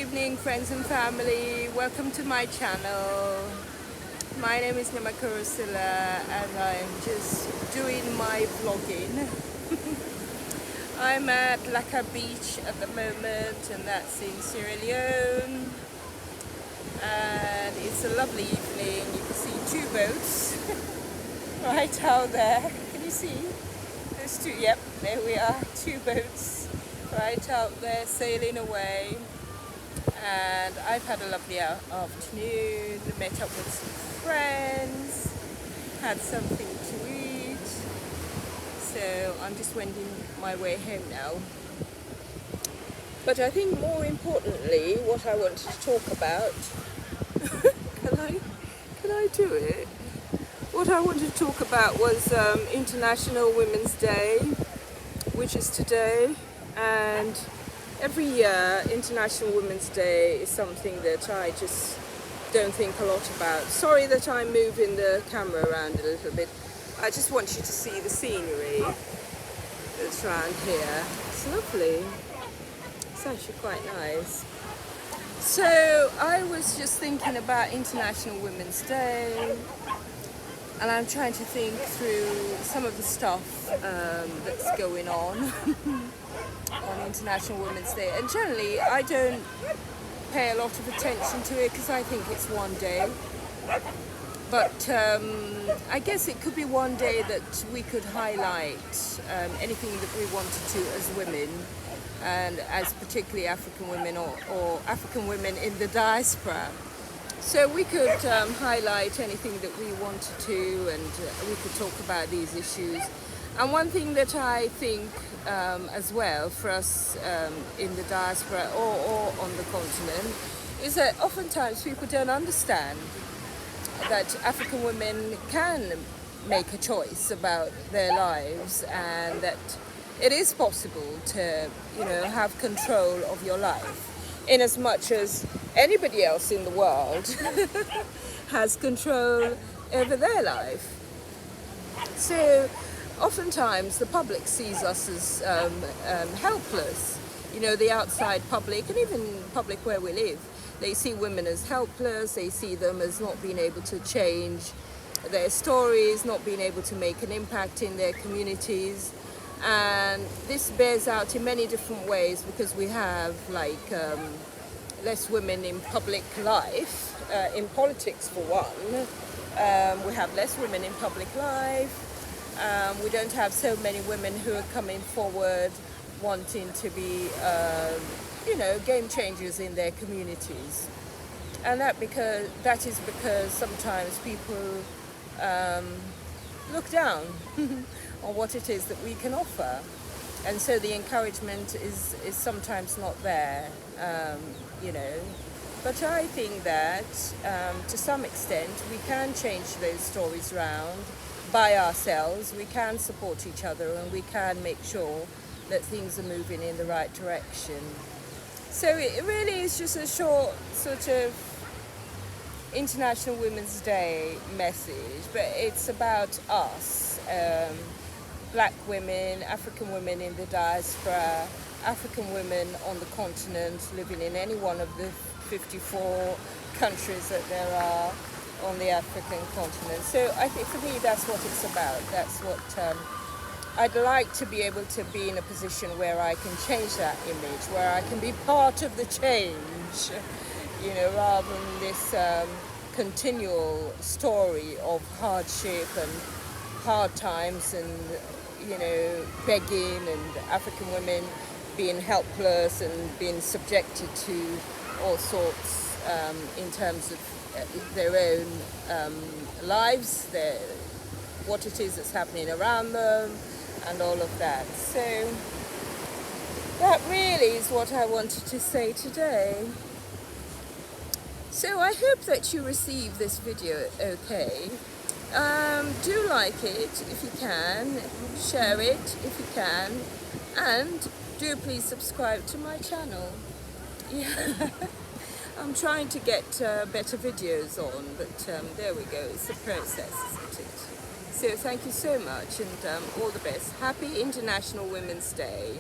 evening, friends and family. Welcome to my channel. My name is Nima Kurusilla and I'm just doing my vlogging. I'm at Laka Beach at the moment, and that's in Sierra Leone. And it's a lovely evening. You can see two boats right out there. Can you see? There's two, yep, there we are, two boats right out there sailing away. And I've had a lovely afternoon, met up with some friends, had something to eat. So I'm just wending my way home now. But I think more importantly, what I wanted to talk about, can I do it? What I wanted to talk about was International Women's Day, which is today, and every year International Women's Day is something that I just don't think a lot about. Sorry that I'm moving the camera around a little bit. I just want you to see the scenery that's around here. It's lovely. It's actually quite nice. So I was just thinking about International Women's Day, and I'm trying to think through some of the stuff that's going on International Women's Day. And generally, I don't pay a lot of attention to it because I think it's one day. But I guess it could be one day that we could highlight anything that we wanted to as women, and as particularly African women or African women in the diaspora. So we could highlight anything that we wanted to, and we could talk about these issues. And one thing that I think as well for us in the diaspora or on the continent is that oftentimes people don't understand that African women can make a choice about their lives, and that it is possible to, have control of your life in as much as anybody else in the world has control over their life. So oftentimes the public sees us as helpless, the outside public, and even public where we live. They see women as helpless, they see them as not being able to change their stories, not being able to make an impact in their communities. And this bears out in many different ways, because we have less women in public life, in politics for one. We have less women in public life. We don't have so many women who are coming forward wanting to be, game changers in their communities. And that is because sometimes people look down on what it is that we can offer. And so the encouragement is sometimes not there, But I think that to some extent we can change those stories around by ourselves. We can support each other, and we can make sure that things are moving in the right direction. So it really is just a short sort of International Women's Day message, but it's about us, black women, African women in the diaspora, African women on the continent, living in any one of the 54 countries that there are on the African continent. So I think for me that's what it's about. That's what I'd like to be able to be in a position where I can change that image, where I can be part of the change, rather than this continual story of hardship and hard times and, begging, and African women being helpless and being subjected to all sorts in terms of their own lives, what it is that's happening around them, and all of that. So that really is what I wanted to say today. So I hope that you receive this video okay. Do like it if you can, share it if you can, and do please subscribe to my channel. Yeah. I'm trying to get better videos on, but there we go, it's a process, isn't it? So thank you so much, and all the best. Happy International Women's Day.